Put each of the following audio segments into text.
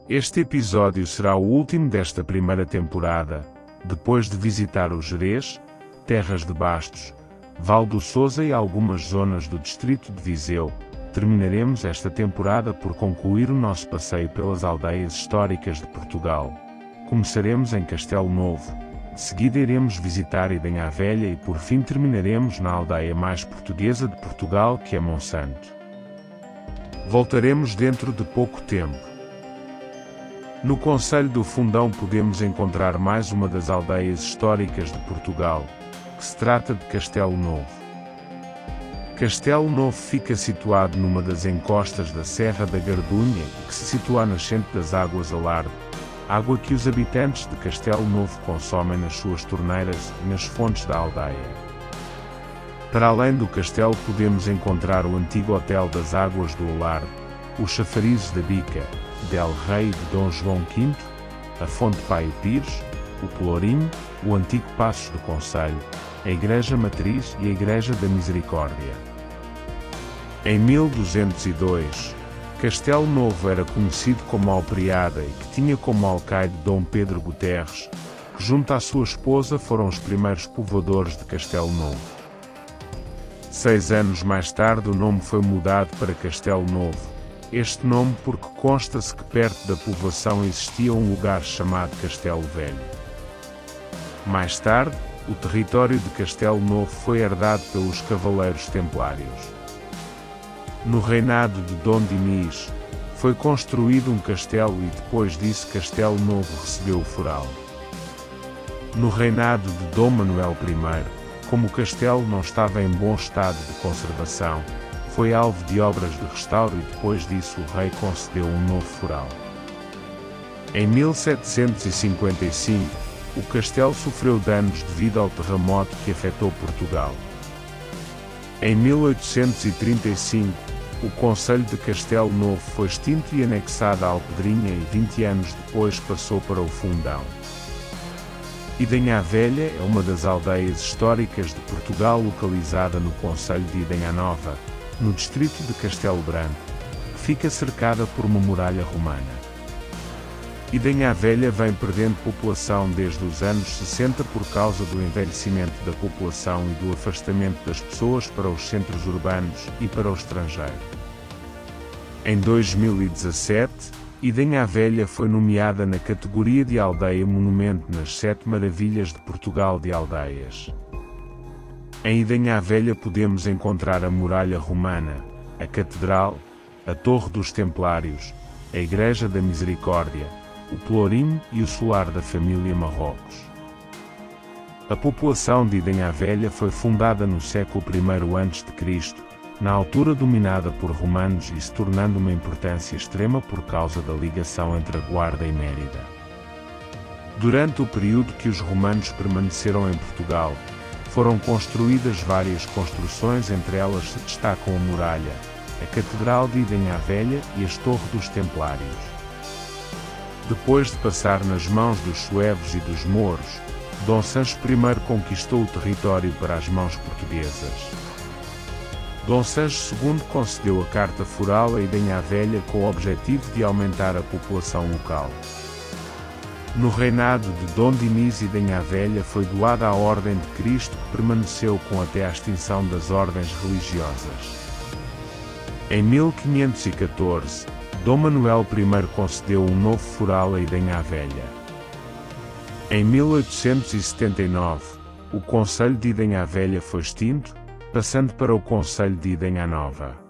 Este episódio será o último desta primeira temporada, depois de visitar o Gerês, Terras de Bastos, Val do Sousa e algumas zonas do distrito de Viseu. Terminaremos esta temporada por concluir o nosso passeio pelas aldeias históricas de Portugal. Começaremos em Castelo Novo, de seguida iremos visitar Idenha Velha e por fim terminaremos na aldeia mais portuguesa de Portugal, que é Monsanto. Voltaremos dentro de pouco tempo. No concelho do Fundão podemos encontrar mais uma das aldeias históricas de Portugal, que se trata de Castelo Novo. Castelo Novo fica situado numa das encostas da Serra da Gardunha, que se situa à nascente das Águas Alarde, água que os habitantes de Castelo Novo consomem nas suas torneiras e nas fontes da aldeia. Para além do castelo podemos encontrar o antigo Hotel das Águas do Alarde, os chafarizes da Bica, del Rei de Dom João V, a Fonte Paio Pires, o Pelourinho, o antigo Passos do Concelho, a Igreja Matriz e a Igreja da Misericórdia. Em 1202, Castelo Novo era conhecido como Alpriada e que tinha como alcaide Dom Pedro Guterres, que junto à sua esposa foram os primeiros povoadores de Castelo Novo. 6 anos mais tarde o nome foi mudado para Castelo Novo. Este nome porque consta-se que perto da povoação existia um lugar chamado Castelo Velho. Mais tarde, o território de Castelo Novo foi herdado pelos Cavaleiros Templários. No reinado de Dom Dinis, foi construído um castelo e depois disso Castelo Novo recebeu o foral. No reinado de Dom Manuel I, como o castelo não estava em bom estado de conservação, foi alvo de obras de restauro e depois disso o rei concedeu um novo foral. Em 1755, o castelo sofreu danos devido ao terremoto que afetou Portugal. Em 1835, o concelho de Castelo Novo foi extinto e anexado à Alpedrinha e 20 anos depois passou para o Fundão. Idenha Velha é uma das aldeias históricas de Portugal localizada no concelho de Idenha Nova, no distrito de Castelo Branco, que fica cercada por uma muralha romana. Idenha Velha vem perdendo população desde os anos 60 por causa do envelhecimento da população e do afastamento das pessoas para os centros urbanos e para o estrangeiro. Em 2017, Idenha Velha foi nomeada na categoria de Aldeia Monumento nas 7 Maravilhas de Portugal de Aldeias. Em Idenha Velha podemos encontrar a Muralha Romana, a Catedral, a Torre dos Templários, a Igreja da Misericórdia, o Pelourinho e o Solar da Família Marrocos. A população de Idenha Velha foi fundada no século I a.C., na altura dominada por romanos e se tornando uma importância extrema por causa da ligação entre a Guarda e Mérida. Durante o período que os romanos permaneceram em Portugal, foram construídas várias construções, entre elas se destacam a Muralha, a Catedral de Idenha Velha e as Torres dos Templários. Depois de passar nas mãos dos suevos e dos mouros, Dom Sancho I conquistou o território para as mãos portuguesas. Dom Sancho II concedeu a Carta Foral a Idenha Velha com o objetivo de aumentar a população local. No reinado de Dom Dinis, Idenha Velha foi doada à Ordem de Cristo, que permaneceu com até à extinção das ordens religiosas. Em 1514, Dom Manuel I concedeu um novo foral a Idenha Velha. Em 1879, o concelho de Idenha Velha foi extinto, passando para o concelho de Idenha Nova.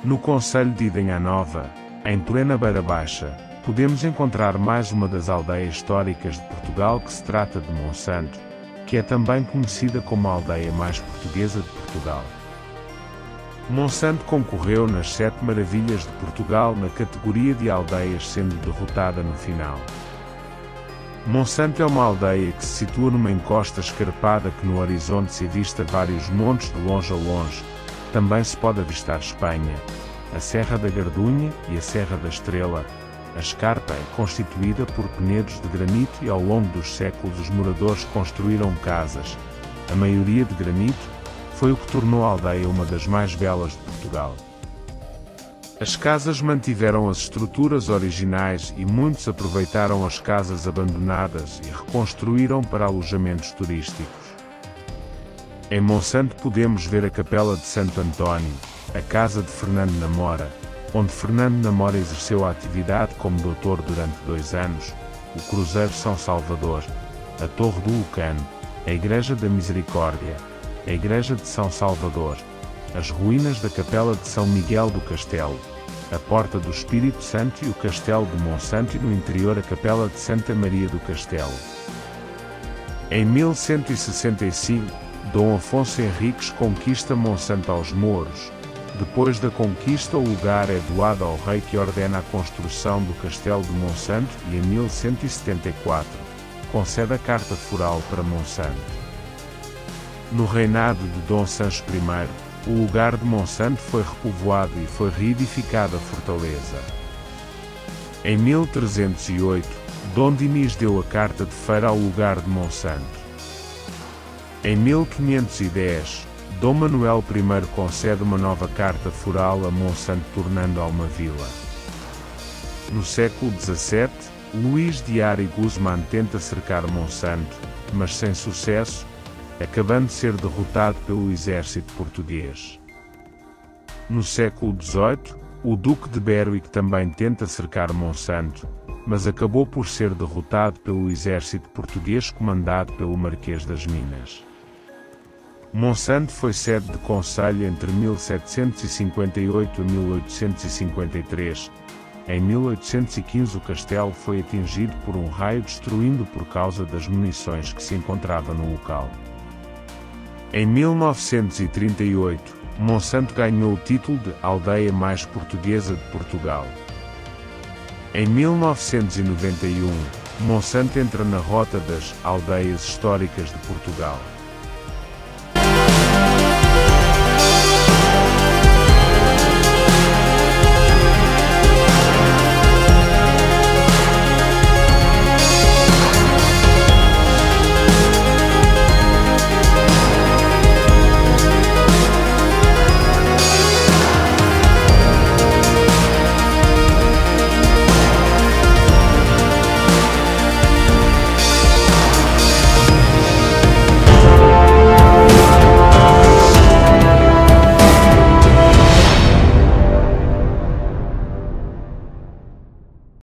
No concelho de Idenha Nova, em plena Beira Baixa, podemos encontrar mais uma das aldeias históricas de Portugal, que se trata de Monsanto, que é também conhecida como a aldeia mais portuguesa de Portugal. Monsanto concorreu nas 7 Maravilhas de Portugal na categoria de aldeias, sendo derrotada no final. Monsanto é uma aldeia que se situa numa encosta escarpada que no horizonte se avista vários montes de longe a longe. Também se pode avistar Espanha, a Serra da Gardunha e a Serra da Estrela. A escarpa é constituída por penedos de granito e ao longo dos séculos os moradores construíram casas, a maioria de granito. Foi o que tornou a aldeia uma das mais belas de Portugal. As casas mantiveram as estruturas originais e muitos aproveitaram as casas abandonadas e reconstruíram para alojamentos turísticos. Em Monsanto podemos ver a Capela de Santo António, a casa de Fernando Namora, onde Fernando Namora exerceu a atividade como doutor durante 2 anos, o Cruzeiro São Salvador, a Torre do Lucano, a Igreja da Misericórdia, a Igreja de São Salvador, as ruínas da Capela de São Miguel do Castelo, a Porta do Espírito Santo e o Castelo de Monsanto, e no interior a Capela de Santa Maria do Castelo. Em 1165, Dom Afonso Henriques conquista Monsanto aos mouros. Depois da conquista, o lugar é doado ao rei, que ordena a construção do Castelo de Monsanto, e em 1174, concede a Carta Foral para Monsanto. No reinado de Dom Sancho I, o lugar de Monsanto foi repovoado e foi reedificada a fortaleza. Em 1308, Dom Dinis deu a Carta de Feira ao lugar de Monsanto. Em 1510, Dom Manuel I concede uma nova Carta Foral a Monsanto, tornando-a uma vila. No século XVII, Luís de Ar e Guzmán tenta cercar Monsanto, mas sem sucesso, acabando de ser derrotado pelo exército português. No século XVIII, o Duque de Berwick também tenta cercar Monsanto, mas acabou por ser derrotado pelo exército português comandado pelo Marquês das Minas. Monsanto foi sede de concelho entre 1758 a 1853. Em 1815 o castelo foi atingido por um raio, destruindo por causa das munições que se encontravam no local. Em 1938, Monsanto ganhou o título de Aldeia Mais Portuguesa de Portugal. Em 1991, Monsanto entra na rota das Aldeias Históricas de Portugal.